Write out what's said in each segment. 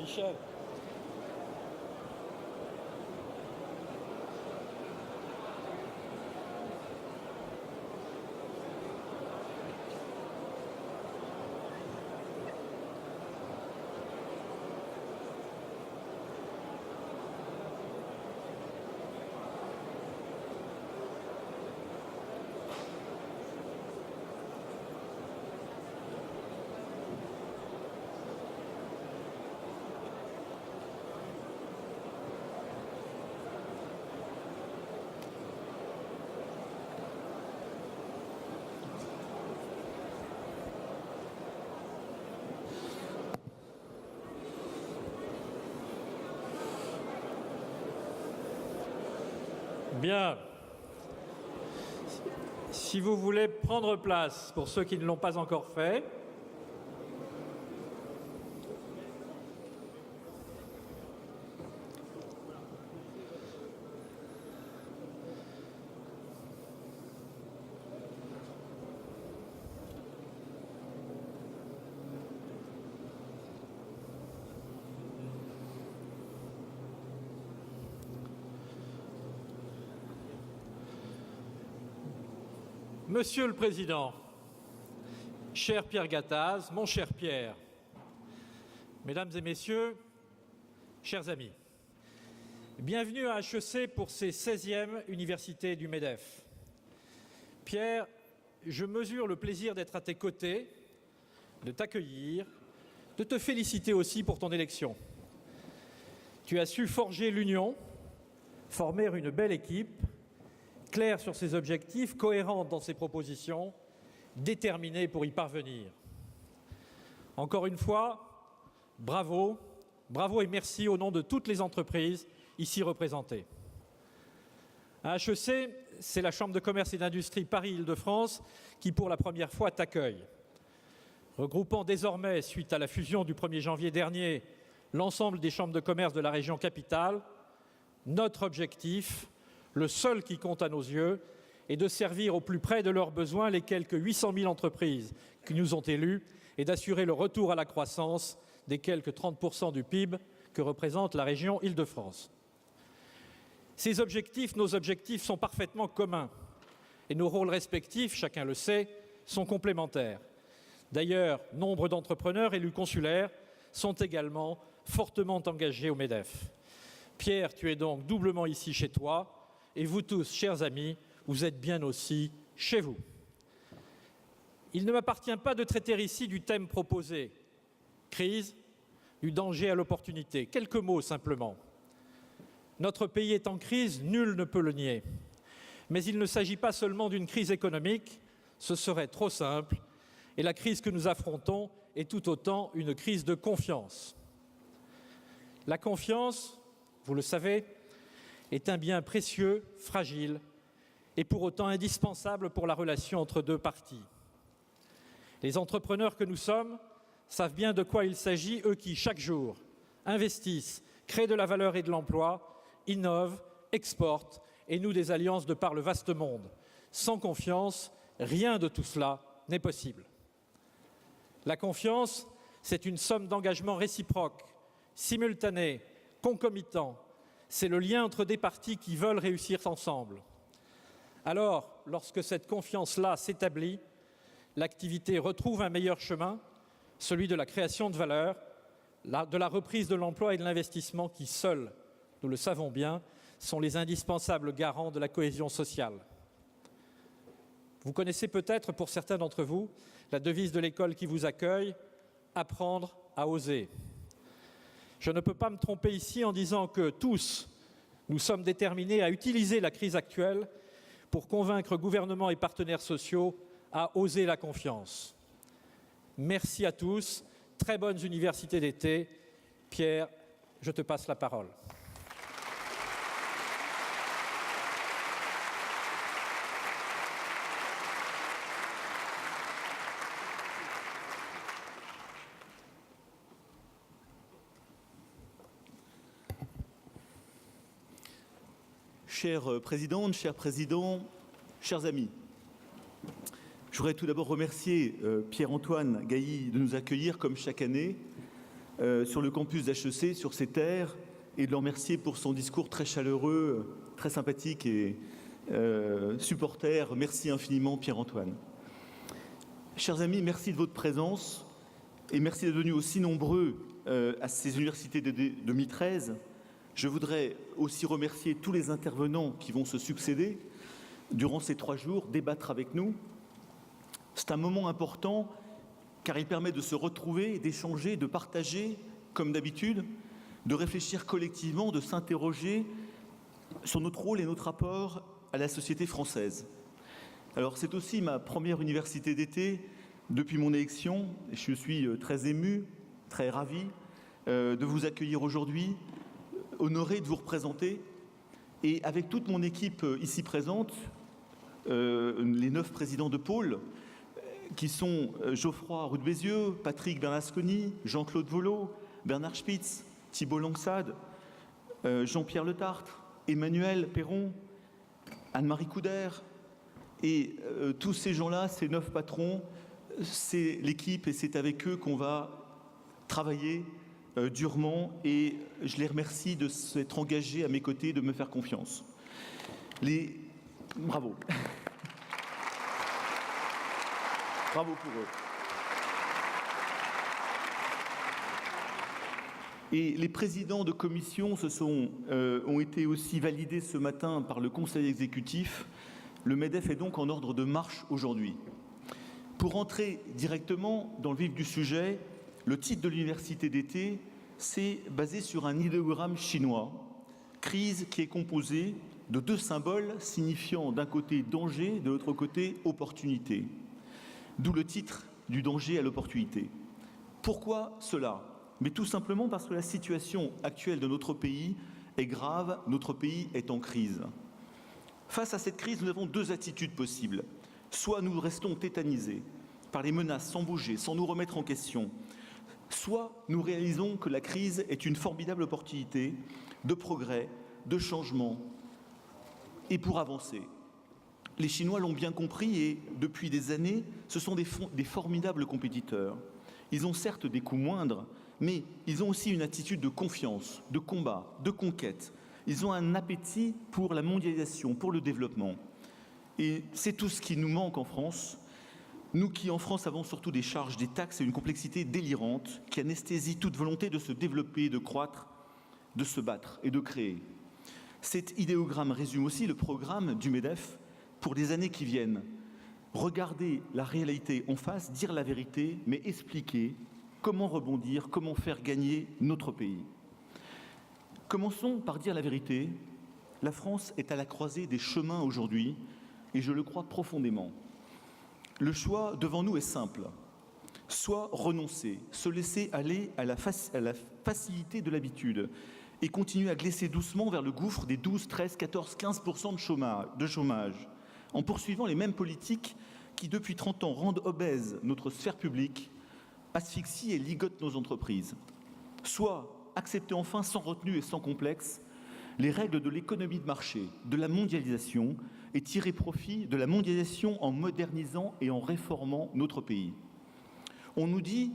Michel. Bien. Si vous voulez prendre place, pour ceux qui ne l'ont pas encore fait, Monsieur le Président, cher Pierre Gattaz, mon cher Pierre, Mesdames et Messieurs, chers amis, bienvenue à HEC pour ces 16e universités du MEDEF. Pierre, je mesure le plaisir d'être à tes côtés, de t'accueillir, de te féliciter aussi pour ton élection. Tu as su forger l'union, former une belle équipe, claire sur ses objectifs, cohérente dans ses propositions, déterminée pour y parvenir. Encore une fois, bravo, bravo et merci au nom de toutes les entreprises ici représentées. À HEC, c'est la Chambre de commerce et d'industrie Paris-Île-de-France qui, pour la première fois, t'accueille. Regroupant désormais, suite à la fusion du 1er janvier dernier, l'ensemble des chambres de commerce de la région capitale, notre objectif, le seul qui compte à nos yeux, est de servir au plus près de leurs besoins les quelques 800 000 entreprises qui nous ont élus et d'assurer le retour à la croissance des quelques 30% du PIB que représente la région Île-de-France. Ces objectifs, nos objectifs, sont parfaitement communs et nos rôles respectifs, chacun le sait, sont complémentaires. D'ailleurs, nombre d'entrepreneurs élus consulaires sont également fortement engagés au MEDEF. Pierre, tu es donc doublement ici chez toi. Et vous tous, chers amis, vous êtes bien aussi chez vous. Il ne m'appartient pas de traiter ici du thème proposé, crise, du danger à l'opportunité. Quelques mots simplement. Notre pays est en crise, nul ne peut le nier. Mais il ne s'agit pas seulement d'une crise économique, ce serait trop simple. Et la crise que nous affrontons est tout autant une crise de confiance. La confiance, vous le savez, est un bien précieux, fragile et pour autant indispensable pour la relation entre deux parties. Les entrepreneurs que nous sommes savent bien de quoi il s'agit, eux qui, chaque jour, investissent, créent de la valeur et de l'emploi, innovent, exportent et nouent des alliances de par le vaste monde. Sans confiance, rien de tout cela n'est possible. La confiance, c'est une somme d'engagements réciproques, simultanés, concomitants. C'est le lien entre des parties qui veulent réussir ensemble. Alors, lorsque cette confiance-là s'établit, l'activité retrouve un meilleur chemin, celui de la création de valeur, de la reprise de l'emploi et de l'investissement qui, seuls, nous le savons bien, sont les indispensables garants de la cohésion sociale. Vous connaissez peut-être, pour certains d'entre vous, la devise de l'école qui vous accueille, « Apprendre à oser ». Je ne peux pas me tromper ici en disant que tous, nous sommes déterminés à utiliser la crise actuelle pour convaincre gouvernements et partenaires sociaux à oser la confiance. Merci à tous, très bonnes universités d'été. Pierre, je te passe la parole. Chère présidente, chers présidents, chers amis, je voudrais tout d'abord remercier Pierre-Antoine Gailly de nous accueillir comme chaque année sur le campus d'HEC, sur ces terres, et de le remercier pour son discours très chaleureux, très sympathique et supporter. Merci infiniment, Pierre-Antoine. Chers amis, merci de votre présence et merci d'être venus aussi nombreux à ces universités de 2013. Je voudrais aussi remercier tous les intervenants qui vont se succéder durant ces 3 jours, débattre avec nous. C'est un moment important car il permet de se retrouver, d'échanger, de partager, comme d'habitude, de réfléchir collectivement, de s'interroger sur notre rôle et notre rapport à la société française. Alors c'est aussi ma première université d'été depuis mon élection. Je suis très ému, très ravi de vous accueillir aujourd'hui, honoré de vous représenter. Et avec toute mon équipe ici présente, les 9 présidents de pôle, qui sont Geoffroy Roux de Bézieux, Patrick Bernasconi, Jean-Claude Vollot, Bernard Spitz, Thibault Langsade, Jean-Pierre Le Tartre, Emmanuel Perron, Anne-Marie Couder, et tous ces gens-là, ces 9 patrons, c'est l'équipe et c'est avec eux qu'on va travailler durement, et je les remercie de s'être engagés à mes côtés, de me faire confiance. Bravo. Bravo pour eux. Et les présidents de commission ont été aussi validés ce matin par le Conseil exécutif. Le MEDEF est donc en ordre de marche aujourd'hui. Pour entrer directement dans le vif du sujet, le titre de l'université d'été, c'est basé sur un idéogramme chinois, crise, qui est composé de 2 symboles signifiant d'un côté danger, de l'autre côté opportunité. D'où le titre du danger à l'opportunité. Pourquoi cela ? Mais tout simplement parce que la situation actuelle de notre pays est grave, notre pays est en crise. Face à cette crise, nous avons 2 attitudes possibles. Soit nous restons tétanisés par les menaces sans bouger, sans nous remettre en question, soit nous réalisons que la crise est une formidable opportunité de progrès, de changement et pour avancer. Les Chinois l'ont bien compris et depuis des années, ce sont des formidables compétiteurs. Ils ont certes des coûts moindres, mais ils ont aussi une attitude de confiance, de combat, de conquête. Ils ont un appétit pour la mondialisation, pour le développement. Et c'est tout ce qui nous manque en France. Nous qui, en France, avons surtout des charges, des taxes et une complexité délirante qui anesthésie toute volonté de se développer, de croître, de se battre et de créer. Cet idéogramme résume aussi le programme du MEDEF pour les années qui viennent. Regarder la réalité en face, dire la vérité, mais expliquer comment rebondir, comment faire gagner notre pays. Commençons par dire la vérité. La France est à la croisée des chemins aujourd'hui, et je le crois profondément. Le choix devant nous est simple. Soit renoncer, se laisser aller à la facilité de l'habitude et continuer à glisser doucement vers le gouffre des 12, 13, 14, 15% de chômage, en poursuivant les mêmes politiques qui, depuis 30 ans, rendent obèse notre sphère publique, asphyxient et ligotent nos entreprises. Soit accepter enfin, sans retenue et sans complexe, les règles de l'économie de marché, de la mondialisation, et tirer profit de la mondialisation en modernisant et en réformant notre pays. On nous dit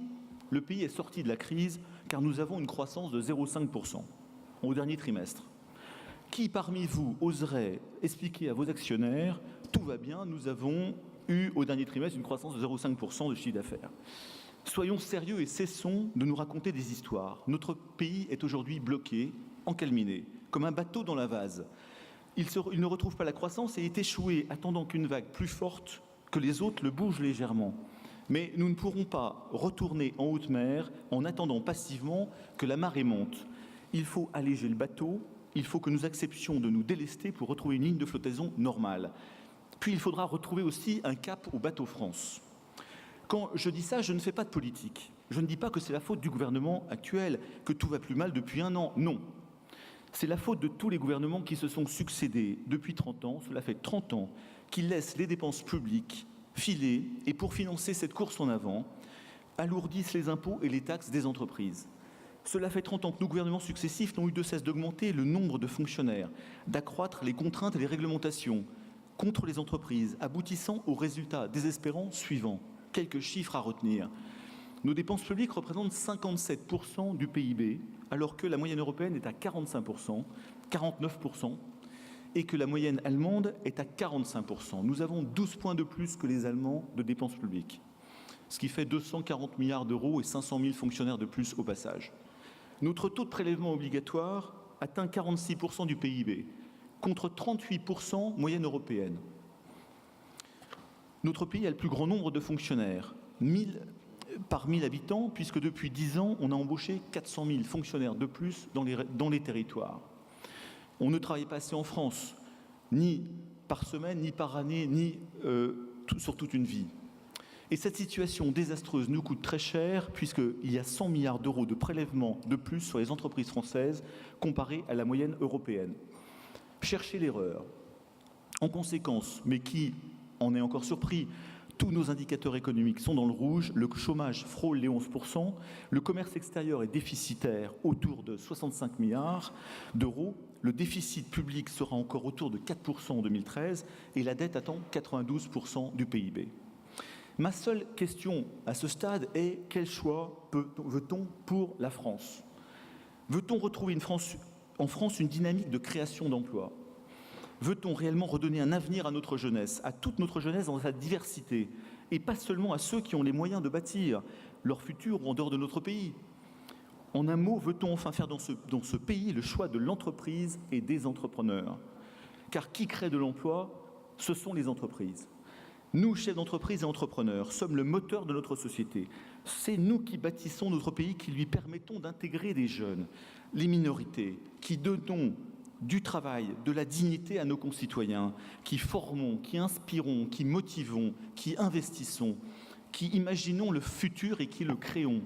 que le pays est sorti de la crise car nous avons une croissance de 0,5% au dernier trimestre. Qui parmi vous oserait expliquer à vos actionnaires « tout va bien, nous avons eu au dernier trimestre une croissance de 0,5% de chiffre d'affaires ». Soyons sérieux et cessons de nous raconter des histoires. Notre pays est aujourd'hui bloqué, encalminé, comme un bateau dans la vase. Il ne retrouve pas la croissance et est échoué, attendant qu'une vague plus forte que les autres le bouge légèrement. Mais nous ne pourrons pas retourner en haute mer en attendant passivement que la marée monte. Il faut alléger le bateau, il faut que nous acceptions de nous délester pour retrouver une ligne de flottaison normale. Puis il faudra retrouver aussi un cap au bateau France. Quand je dis ça, je ne fais pas de politique. Je ne dis pas que c'est la faute du gouvernement actuel, que tout va plus mal depuis 1 an. Non. C'est la faute de tous les gouvernements qui se sont succédés depuis 30 ans. Cela fait 30 ans qu'ils laissent les dépenses publiques filer et pour financer cette course en avant, alourdissent les impôts et les taxes des entreprises. Cela fait 30 ans que nos gouvernements successifs n'ont eu de cesse d'augmenter le nombre de fonctionnaires, d'accroître les contraintes et les réglementations contre les entreprises, aboutissant aux résultats désespérants suivants. Quelques chiffres à retenir. Nos dépenses publiques représentent 57% du PIB, alors que la moyenne européenne est à 45%, 49%, et que la moyenne allemande est à 45%. Nous avons 12 points de plus que les Allemands de dépenses publiques, ce qui fait 240 milliards d'euros et 500 000 fonctionnaires de plus au passage. Notre taux de prélèvement obligatoire atteint 46% du PIB, contre 38% moyenne européenne. Notre pays a le plus grand nombre de fonctionnaires, 1000 par 1000 habitants, puisque depuis 10 ans, on a embauché 400 000 fonctionnaires de plus dans les territoires. On ne travaille pas assez en France, ni par semaine, ni par année, ni sur toute une vie. Et cette situation désastreuse nous coûte très cher, puisqu'il y a 100 milliards d'euros de prélèvements de plus sur les entreprises françaises, comparé à la moyenne européenne. Cherchez l'erreur. En conséquence, mais qui en est encore surpris, tous nos indicateurs économiques sont dans le rouge, le chômage frôle les 11%, le commerce extérieur est déficitaire autour de 65 milliards d'euros, le déficit public sera encore autour de 4% en 2013 et la dette atteint 92% du PIB. Ma seule question à ce stade est quel choix veut-on pour la France ? Veut-on retrouver en France une dynamique de création d'emplois ? Veut-on réellement redonner un avenir à notre jeunesse, à toute notre jeunesse dans sa diversité, et pas seulement à ceux qui ont les moyens de bâtir leur futur en dehors de notre pays ? En un mot, veut-on enfin faire dans ce pays le choix de l'entreprise et des entrepreneurs ? Car qui crée de l'emploi ? Ce sont les entreprises. Nous, chefs d'entreprise et entrepreneurs, sommes le moteur de notre société. C'est nous qui bâtissons notre pays, qui lui permettons d'intégrer des jeunes, les minorités, qui donnons du travail, de la dignité à nos concitoyens, qui formons, qui inspirons, qui motivons, qui investissons, qui imaginons le futur et qui le créons.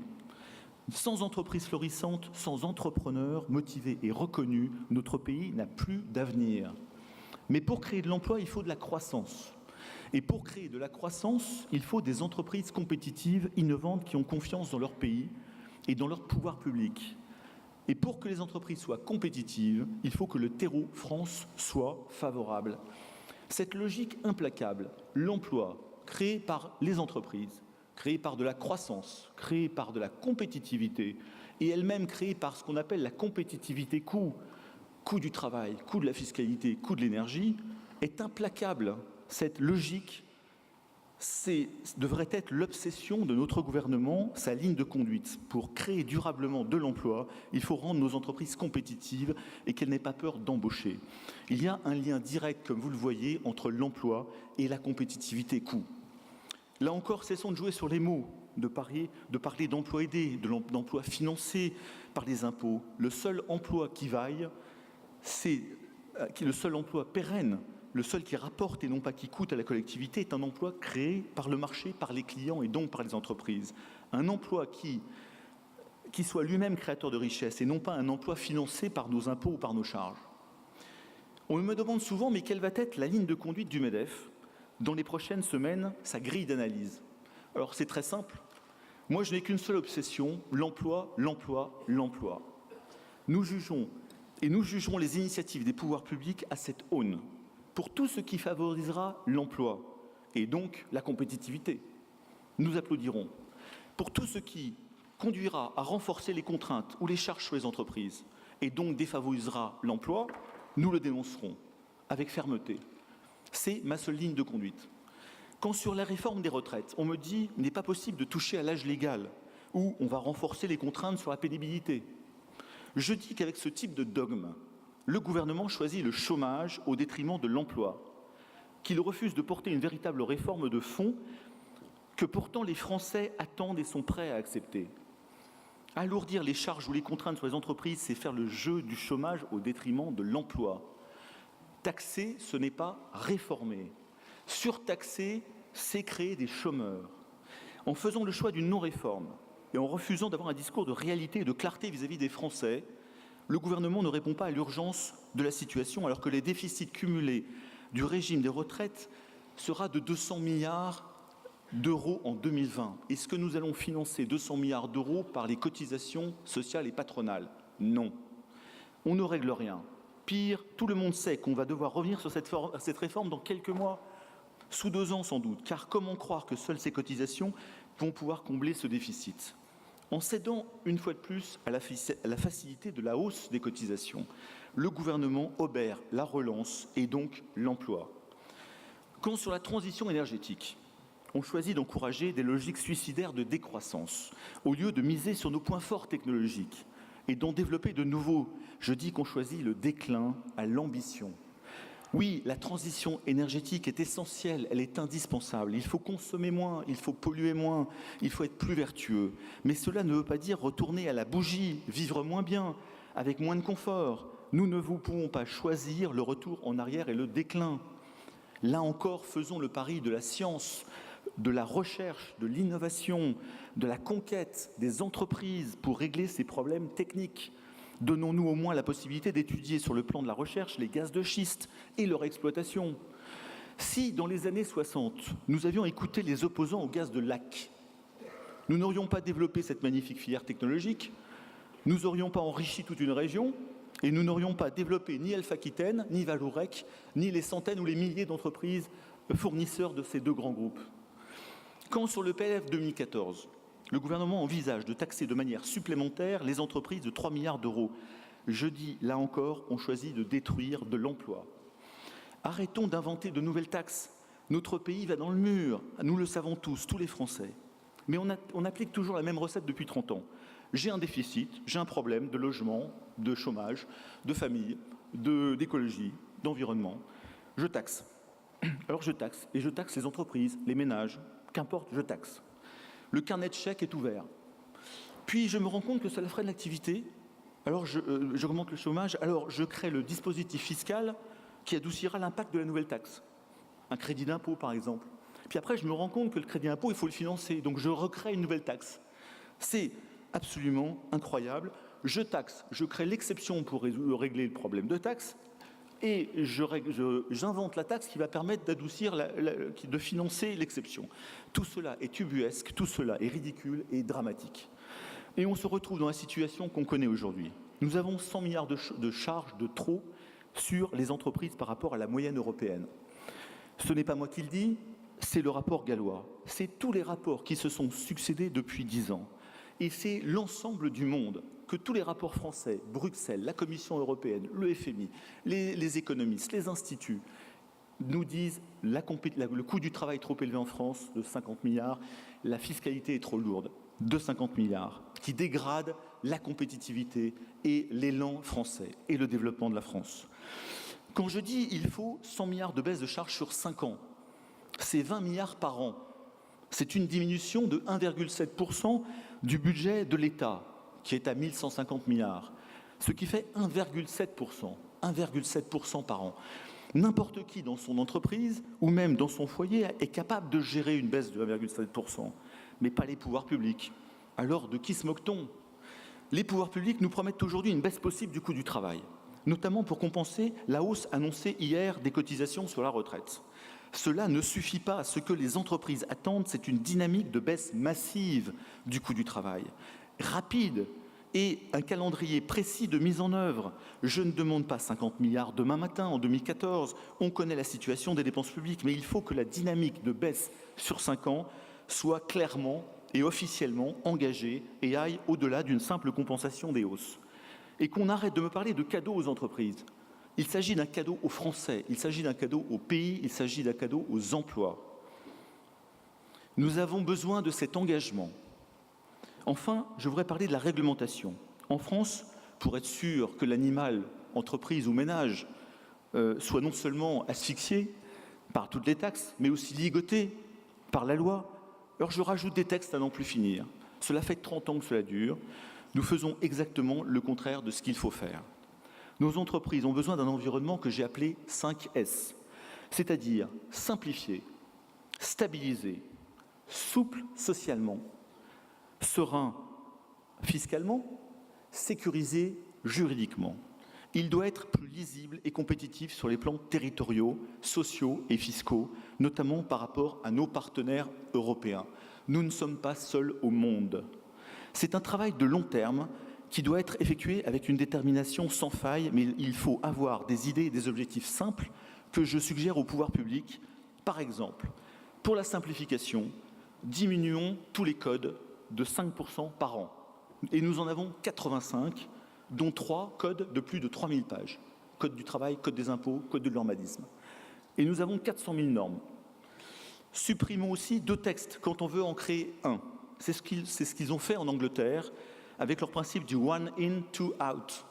Sans entreprise florissante, sans entrepreneurs motivés et reconnus, notre pays n'a plus d'avenir. Mais pour créer de l'emploi, il faut de la croissance. Et pour créer de la croissance, il faut des entreprises compétitives, innovantes, qui ont confiance dans leur pays et dans leur pouvoir public. Et pour que les entreprises soient compétitives, il faut que le terreau France soit favorable. Cette logique implacable, l'emploi créé par les entreprises, créé par de la croissance, créé par de la compétitivité, et elle-même créée par ce qu'on appelle la compétitivité coût du travail, coût de la fiscalité, coût de l'énergie, est implacable. Cette logique devrait être l'obsession de notre gouvernement, sa ligne de conduite. Pour créer durablement de l'emploi, il faut rendre nos entreprises compétitives et qu'elles n'aient pas peur d'embaucher. Il y a un lien direct, comme vous le voyez, entre l'emploi et la compétitivité coût. Là encore, cessons de jouer sur les mots, de parler d'emploi aidé, d'emploi financé par les impôts. Le seul emploi qui vaille, le seul emploi pérenne, le seul qui rapporte et non pas qui coûte à la collectivité, est un emploi créé par le marché, par les clients et donc par les entreprises. Un emploi qui soit lui-même créateur de richesse et non pas un emploi financé par nos impôts ou par nos charges. On me demande souvent, mais quelle va être la ligne de conduite du MEDEF dans les prochaines semaines, sa grille d'analyse? Alors c'est très simple. Moi, je n'ai qu'une seule obsession, l'emploi, l'emploi, l'emploi. Nous jugerons les initiatives des pouvoirs publics à cette aune, pour tout ce qui favorisera l'emploi et donc la compétitivité. Nous applaudirons. Pour tout ce qui conduira à renforcer les contraintes ou les charges sur les entreprises et donc défavorisera l'emploi, nous le dénoncerons avec fermeté. C'est ma seule ligne de conduite. Quand sur la réforme des retraites, on me dit qu'il n'est pas possible de toucher à l'âge légal ou on va renforcer les contraintes sur la pénibilité, je dis qu'avec ce type de dogme, le gouvernement choisit le chômage au détriment de l'emploi, qu'il refuse de porter une véritable réforme de fond que pourtant les Français attendent et sont prêts à accepter. Alourdir les charges ou les contraintes sur les entreprises, c'est faire le jeu du chômage au détriment de l'emploi. Taxer, ce n'est pas réformer. Surtaxer, c'est créer des chômeurs. En faisant le choix d'une non-réforme et en refusant d'avoir un discours de réalité et de clarté vis-à-vis des Français, le gouvernement ne répond pas à l'urgence de la situation, alors que les déficits cumulés du régime des retraites sera de 200 milliards d'euros en 2020. Est-ce que nous allons financer 200 milliards d'euros par les cotisations sociales et patronales? Non. On ne règle rien. Pire, tout le monde sait qu'on va devoir revenir sur cette réforme dans quelques mois, sous 2 ans sans doute, car comment croire que seules ces cotisations vont pouvoir combler ce déficit. En cédant une fois de plus à la facilité de la hausse des cotisations, le gouvernement obère la relance et donc l'emploi. Quand sur la transition énergétique, on choisit d'encourager des logiques suicidaires de décroissance, au lieu de miser sur nos points forts technologiques et d'en développer de nouveaux, je dis qu'on choisit le déclin à l'ambition. Oui, la transition énergétique est essentielle, elle est indispensable. Il faut consommer moins, il faut polluer moins, il faut être plus vertueux. Mais cela ne veut pas dire retourner à la bougie, vivre moins bien, avec moins de confort. Nous ne pouvons pas choisir le retour en arrière et le déclin. Là encore, faisons le pari de la science, de la recherche, de l'innovation, de la conquête des entreprises pour régler ces problèmes techniques. Donnons-nous au moins la possibilité d'étudier sur le plan de la recherche les gaz de schiste et leur exploitation. Si, dans les années 60, nous avions écouté les opposants au gaz de lac, nous n'aurions pas développé cette magnifique filière technologique, nous n'aurions pas enrichi toute une région et nous n'aurions pas développé ni Elf-Aquitaine, ni Vallourec, ni les centaines ou les milliers d'entreprises fournisseurs de ces deux grands groupes. Quand, sur le PLF 2014, le gouvernement envisage de taxer de manière supplémentaire les entreprises de 3 milliards d'euros. Je dis, là encore, on choisit de détruire de l'emploi. Arrêtons d'inventer de nouvelles taxes. Notre pays va dans le mur, nous le savons tous les Français. Mais on applique toujours la même recette depuis 30 ans. J'ai un déficit, j'ai un problème de logement, de chômage, de famille, d'écologie, d'environnement. Je taxe. Alors je taxe, et je taxe les entreprises, les ménages, qu'importe, je taxe. Le carnet de chèques est ouvert. Puis je me rends compte que cela freine l'activité, alors j'augmente le chômage, alors je crée le dispositif fiscal qui adoucira l'impact de la nouvelle taxe. Un crédit d'impôt, par exemple. Puis après, je me rends compte que le crédit d'impôt, il faut le financer, donc je recrée une nouvelle taxe. C'est absolument incroyable. Je taxe, je crée l'exception pour régler le problème de taxe, et j'invente la taxe qui va permettre d'adoucir, de financer l'exception. Tout cela est ubuesque, tout cela est ridicule et dramatique. Et on se retrouve dans la situation qu'on connaît aujourd'hui. Nous avons 100 milliards de charges de trop sur les entreprises par rapport à la moyenne européenne. Ce n'est pas moi qui le dis, c'est le rapport Gallois. C'est tous les rapports qui se sont succédés depuis 10 ans. Et c'est l'ensemble du monde, que tous les rapports français, Bruxelles, la Commission européenne, le FMI, les économistes, les instituts, nous disent le coût du travail est trop élevé en France, de 50 milliards, la fiscalité est trop lourde, de 50 milliards, qui dégrade la compétitivité et l'élan français et le développement de la France. Quand je dis il faut 100 milliards de baisse de charges sur 5 ans, c'est 20 milliards par an. C'est une diminution de 1,7% du budget de l'État, qui est à 1150 milliards, ce qui fait 1,7% par an. N'importe qui dans son entreprise ou même dans son foyer est capable de gérer une baisse de 1,7%, mais pas les pouvoirs publics. Alors de qui se moque-t-on ? Les pouvoirs publics nous promettent aujourd'hui une baisse possible du coût du travail, notamment pour compenser la hausse annoncée hier des cotisations sur la retraite. Cela ne suffit pas. Ce que les entreprises attendent, c'est une dynamique de baisse massive du coût du travail, rapide et un calendrier précis de mise en œuvre. Je ne demande pas 50 milliards demain matin, en 2014. On connaît la situation des dépenses publiques, mais il faut que la dynamique de baisse sur 5 ans soit clairement et officiellement engagée et aille au-delà d'une simple compensation des hausses. Et qu'on arrête de me parler de cadeaux aux entreprises. Il s'agit d'un cadeau aux Français, il s'agit d'un cadeau au pays, il s'agit d'un cadeau aux emplois. Nous avons besoin de cet engagement. Enfin, je voudrais parler de la réglementation. En France, pour être sûr que l'animal, entreprise ou ménage, soit non seulement asphyxié par toutes les taxes, mais aussi ligoté par la loi, alors je rajoute des textes à n'en plus finir. Cela fait 30 ans que cela dure. Nous faisons exactement le contraire de ce qu'il faut faire. Nos entreprises ont besoin d'un environnement que j'ai appelé 5S, c'est-à-dire simplifié, stabilisé, souple socialement, serein fiscalement, sécurisé juridiquement. Il doit être plus lisible et compétitif sur les plans territoriaux, sociaux et fiscaux, notamment par rapport à nos partenaires européens. Nous ne sommes pas seuls au monde. C'est un travail de long terme qui doit être effectué avec une détermination sans faille, mais il faut avoir des idées et des objectifs simples que je suggère au pouvoir public. Par exemple, pour la simplification, diminuons tous les codes de 5% par an. Et nous en avons 85, dont 3 codes de plus de 3000 pages. Code du travail, code des impôts, code de l'urbanisme. Et nous avons 400 000 normes. Supprimons aussi 2 textes quand on veut en créer un. C'est ce qu'ils ont fait en Angleterre avec leur principe du one in, two out.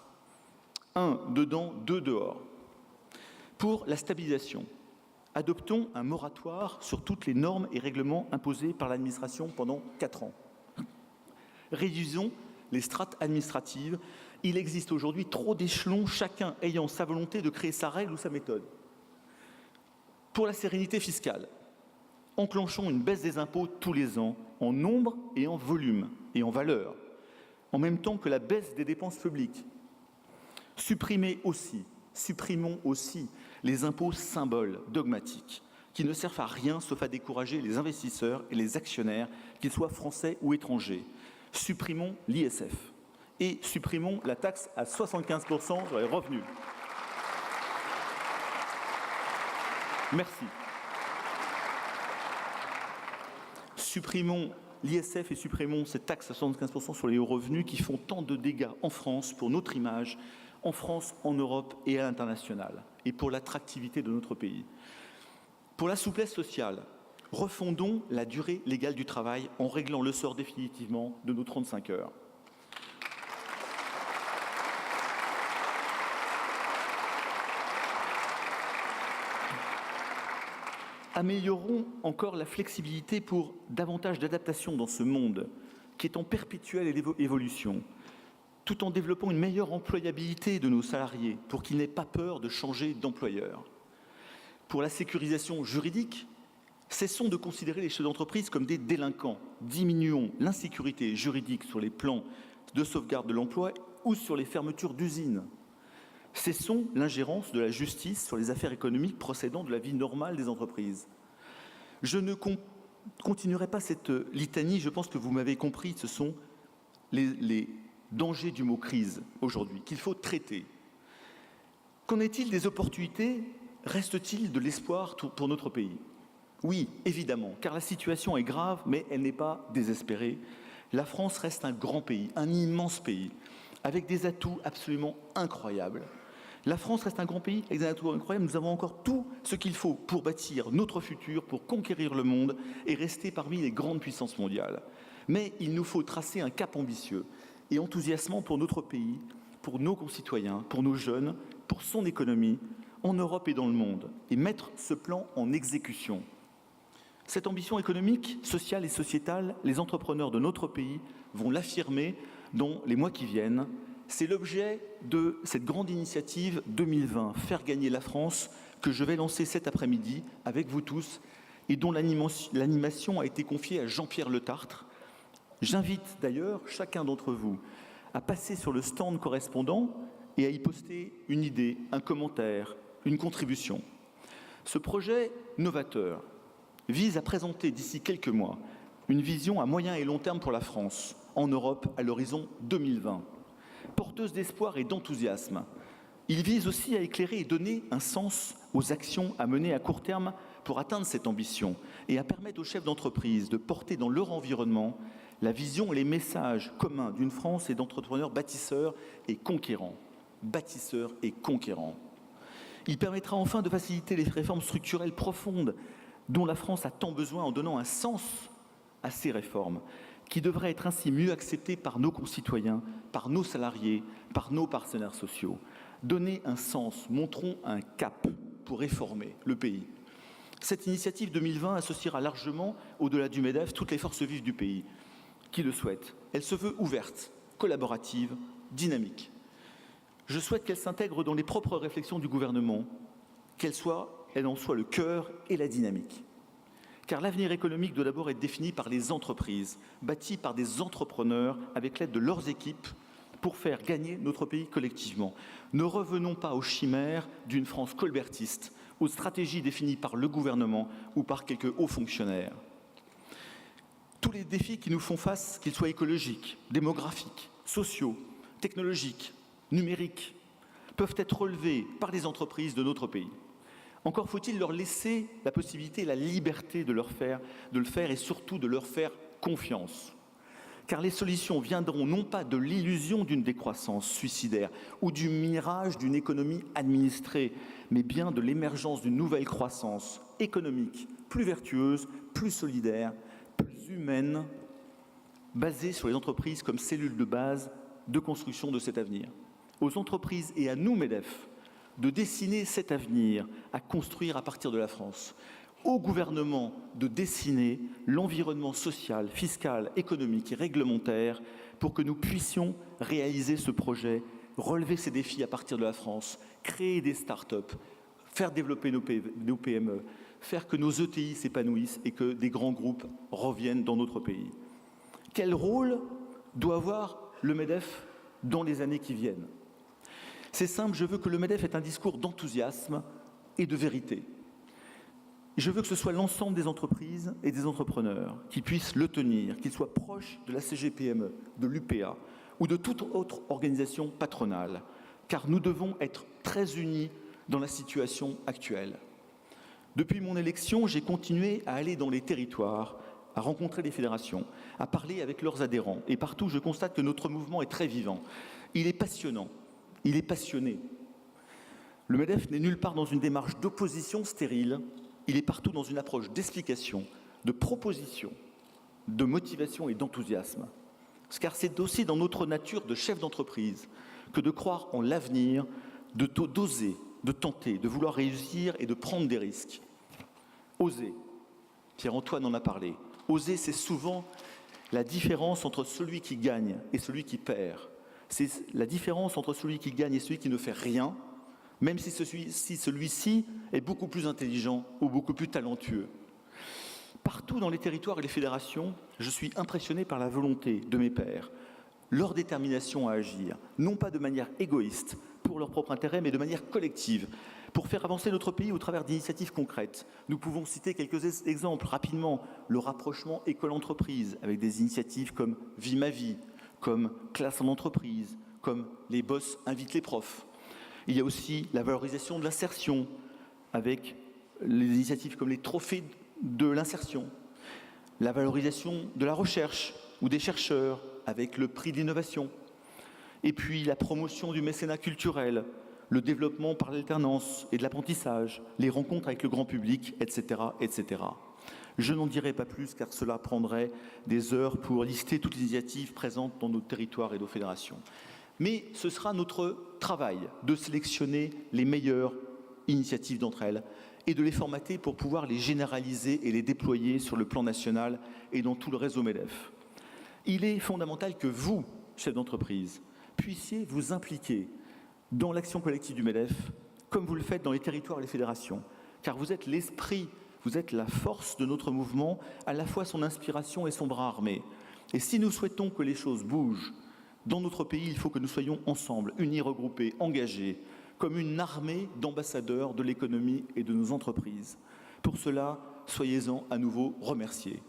1 dedans, 2 dehors. Pour la stabilisation, adoptons un moratoire sur toutes les normes et règlements imposés par l'administration pendant 4 ans. Réduisons les strates administratives. Il existe aujourd'hui trop d'échelons, chacun ayant sa volonté de créer sa règle ou sa méthode. Pour la sérénité fiscale, enclenchons une baisse des impôts tous les ans, en nombre et en volume, et en valeur, en même temps que la baisse des dépenses publiques. Supprimons aussi les impôts symboles dogmatiques, qui ne servent à rien sauf à décourager les investisseurs et les actionnaires, qu'ils soient français ou étrangers. Supprimons l'ISF et supprimons la taxe à 75% sur les revenus. Merci. Supprimons l'ISF et supprimons cette taxe à 75% sur les hauts revenus qui font tant de dégâts en France pour notre image, en France, en Europe et à l'international, et pour l'attractivité de notre pays. Pour la souplesse sociale, refondons la durée légale du travail en réglant le sort définitivement de nos 35 heures. Améliorons encore la flexibilité pour davantage d'adaptation dans ce monde qui est en perpétuelle évolution, tout en développant une meilleure employabilité de nos salariés pour qu'ils n'aient pas peur de changer d'employeur. Pour la sécurisation juridique, cessons de considérer les chefs d'entreprise comme des délinquants. Diminuons l'insécurité juridique sur les plans de sauvegarde de l'emploi ou sur les fermetures d'usines. Cessons l'ingérence de la justice sur les affaires économiques procédant de la vie normale des entreprises. Je ne continuerai pas cette litanie, je pense que vous m'avez compris, ce sont les dangers du mot crise aujourd'hui, qu'il faut traiter. Qu'en est-il des opportunités? Reste-t-il de l'espoir pour notre pays? Oui, évidemment, car la situation est grave, mais elle n'est pas désespérée. La France reste un grand pays, un immense pays, avec des atouts absolument incroyables. La France reste un grand pays avec des atouts incroyables. Nous avons encore tout ce qu'il faut pour bâtir notre futur, pour conquérir le monde et rester parmi les grandes puissances mondiales. Mais il nous faut tracer un cap ambitieux et enthousiasmant pour notre pays, pour nos concitoyens, pour nos jeunes, pour son économie, en Europe et dans le monde, et mettre ce plan en exécution. Cette ambition économique, sociale et sociétale, les entrepreneurs de notre pays vont l'affirmer dans les mois qui viennent. C'est l'objet de cette grande initiative 2020, Faire gagner la France, que je vais lancer cet après-midi avec vous tous et dont l'animation a été confiée à Jean-Pierre Le Tartre. J'invite d'ailleurs chacun d'entre vous à passer sur le stand correspondant et à y poster une idée, un commentaire, une contribution. Ce projet novateur vise à présenter d'ici quelques mois une vision à moyen et long terme pour la France, en Europe, à l'horizon 2020. Porteuse d'espoir et d'enthousiasme, il vise aussi à éclairer et donner un sens aux actions à mener à court terme pour atteindre cette ambition et à permettre aux chefs d'entreprise de porter dans leur environnement la vision et les messages communs d'une France et d'entrepreneurs bâtisseurs et conquérants. Bâtisseurs et conquérants. Il permettra enfin de faciliter les réformes structurelles profondes dont la France a tant besoin en donnant un sens à ces réformes, qui devraient être ainsi mieux acceptées par nos concitoyens, par nos salariés, par nos partenaires sociaux. Donner un sens, montrons un cap pour réformer le pays. Cette initiative 2020 associera largement, au-delà du MEDEF, toutes les forces vives du pays qui le souhaitent. Elle se veut ouverte, collaborative, dynamique. Je souhaite qu'elle s'intègre dans les propres réflexions du gouvernement, qu'elle en soit le cœur et la dynamique. Car l'avenir économique doit d'abord être défini par les entreprises, bâties par des entrepreneurs avec l'aide de leurs équipes pour faire gagner notre pays collectivement. Ne revenons pas aux chimères d'une France colbertiste, aux stratégies définies par le gouvernement ou par quelques hauts fonctionnaires. Tous les défis qui nous font face, qu'ils soient écologiques, démographiques, sociaux, technologiques, numériques, peuvent être relevés par les entreprises de notre pays. Encore faut-il leur laisser la possibilité, la liberté de le faire et surtout de leur faire confiance. Car les solutions viendront non pas de l'illusion d'une décroissance suicidaire ou du mirage d'une économie administrée, mais bien de l'émergence d'une nouvelle croissance économique, plus vertueuse, plus solidaire, plus humaine, basée sur les entreprises comme cellules de base de construction de cet avenir. Aux entreprises et à nous, MEDEF, de dessiner cet avenir à construire à partir de la France. Au gouvernement de dessiner l'environnement social, fiscal, économique et réglementaire pour que nous puissions réaliser ce projet, relever ces défis à partir de la France, créer des start-up, faire développer nos PME, faire que nos ETI s'épanouissent et que des grands groupes reviennent dans notre pays. Quel rôle doit avoir le MEDEF dans les années qui viennent ? C'est simple, je veux que le MEDEF ait un discours d'enthousiasme et de vérité. Je veux que ce soit l'ensemble des entreprises et des entrepreneurs qui puissent le tenir, qu'ils soient proches de la CGPME, de l'UPA ou de toute autre organisation patronale, car nous devons être très unis dans la situation actuelle. Depuis mon élection, j'ai continué à aller dans les territoires, à rencontrer les fédérations, à parler avec leurs adhérents. Et partout, je constate que notre mouvement est très vivant. Il est passionnant, il est passionné. Le MEDEF n'est nulle part dans une démarche d'opposition stérile, il est partout dans une approche d'explication, de proposition, de motivation et d'enthousiasme. Car c'est aussi dans notre nature de chef d'entreprise que de croire en l'avenir, d'oser, de tenter, de vouloir réussir et de prendre des risques. Oser, Pierre-Antoine en a parlé. Oser, c'est souvent la différence entre celui qui gagne et celui qui perd. C'est la différence entre celui qui gagne et celui qui ne fait rien, même si celui-ci est beaucoup plus intelligent ou beaucoup plus talentueux. Partout dans les territoires et les fédérations, je suis impressionné par la volonté de mes pairs, leur détermination à agir, non pas de manière égoïste, pour leur propre intérêt, mais de manière collective, pour faire avancer notre pays au travers d'initiatives concrètes. Nous pouvons citer quelques exemples rapidement. Le rapprochement école-entreprise, avec des initiatives comme Vie ma vie, comme Classe en entreprise, comme Les boss invitent les profs. Il y a aussi la valorisation de l'insertion, avec les initiatives comme les trophées de l'insertion, la valorisation de la recherche ou des chercheurs, avec le prix de l'innovation, et puis la promotion du mécénat culturel, le développement par l'alternance et de l'apprentissage, les rencontres avec le grand public, etc., etc. Je n'en dirai pas plus car cela prendrait des heures pour lister toutes les initiatives présentes dans nos territoires et nos fédérations. Mais ce sera notre travail de sélectionner les meilleures initiatives d'entre elles et de les formater pour pouvoir les généraliser et les déployer sur le plan national et dans tout le réseau MEDEF. Il est fondamental que vous, chefs d'entreprise, puissiez vous impliquer dans l'action collective du MEDEF, comme vous le faites dans les territoires et les fédérations, car vous êtes l'esprit, vous êtes la force de notre mouvement, à la fois son inspiration et son bras armé. Et si nous souhaitons que les choses bougent dans notre pays, il faut que nous soyons ensemble, unis, regroupés, engagés, comme une armée d'ambassadeurs de l'économie et de nos entreprises. Pour cela, soyez-en à nouveau remerciés.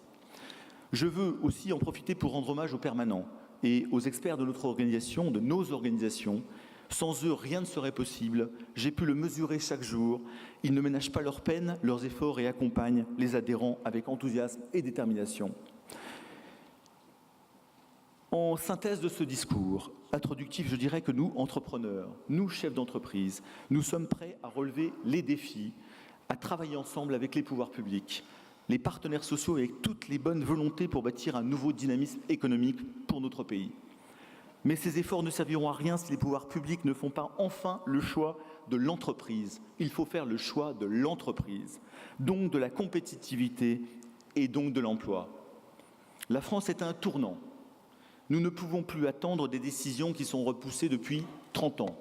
Je veux aussi en profiter pour rendre hommage aux permanents et aux experts de notre organisation, de nos organisations. Sans eux, rien ne serait possible. J'ai pu le mesurer chaque jour. Ils ne ménagent pas leur peine, leurs efforts et accompagnent les adhérents avec enthousiasme et détermination. En synthèse de ce discours introductif, je dirais que nous, entrepreneurs, nous, chefs d'entreprise, nous sommes prêts à relever les défis, à travailler ensemble avec les pouvoirs publics, les partenaires sociaux et avec toutes les bonnes volontés pour bâtir un nouveau dynamisme économique pour notre pays. Mais ces efforts ne serviront à rien si les pouvoirs publics ne font pas enfin le choix de l'entreprise. Il faut faire le choix de l'entreprise, donc de la compétitivité et donc de l'emploi. La France est à un tournant. Nous ne pouvons plus attendre des décisions qui sont repoussées depuis 30 ans.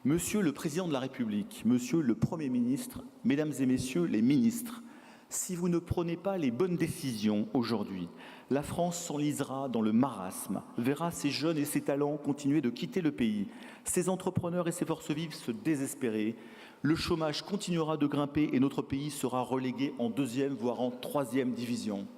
Monsieur le Président de la République, Monsieur le Premier ministre, Mesdames et Messieurs les ministres, si vous ne prenez pas les bonnes décisions aujourd'hui, la France s'enlisera dans le marasme, verra ses jeunes et ses talents continuer de quitter le pays, ses entrepreneurs et ses forces vives se désespérer, le chômage continuera de grimper et notre pays sera relégué en 2e, voire en 3e division.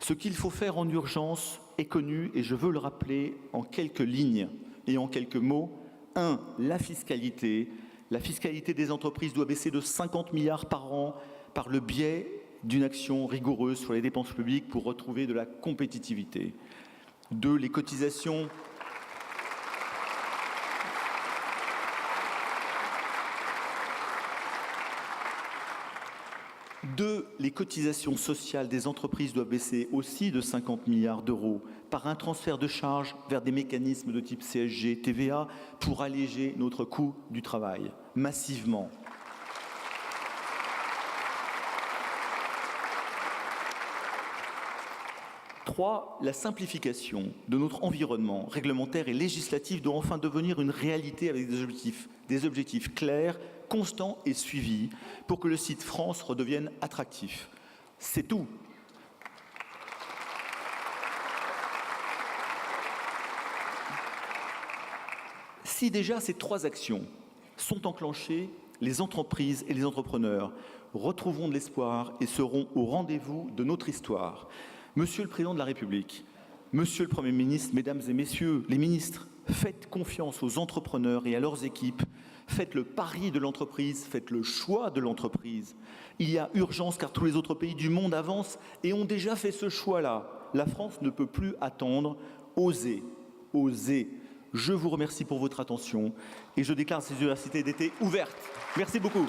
Ce qu'il faut faire en urgence est connu et je veux le rappeler en quelques lignes et en quelques mots. 1. La fiscalité. La fiscalité des entreprises doit baisser de 50 milliards par an par le biais d'une action rigoureuse sur les dépenses publiques pour retrouver de la compétitivité. 2. Les cotisations sociales des entreprises doivent baisser aussi de 50 milliards d'euros par un transfert de charges vers des mécanismes de type CSG, TVA pour alléger notre coût du travail massivement. Trois, la simplification de notre environnement réglementaire et législatif doit enfin devenir une réalité avec des objectifs clairs, constants et suivis pour que le site France redevienne attractif. C'est tout. Si déjà ces 3 actions sont enclenchées, les entreprises et les entrepreneurs retrouveront de l'espoir et seront au rendez-vous de notre histoire. Monsieur le Président de la République, Monsieur le Premier ministre, Mesdames et Messieurs les ministres, faites confiance aux entrepreneurs et à leurs équipes. Faites le pari de l'entreprise, faites le choix de l'entreprise. Il y a urgence car tous les autres pays du monde avancent et ont déjà fait ce choix-là. La France ne peut plus attendre. Osez, osez. Je vous remercie pour votre attention et je déclare ces universités d'été ouvertes. Merci beaucoup.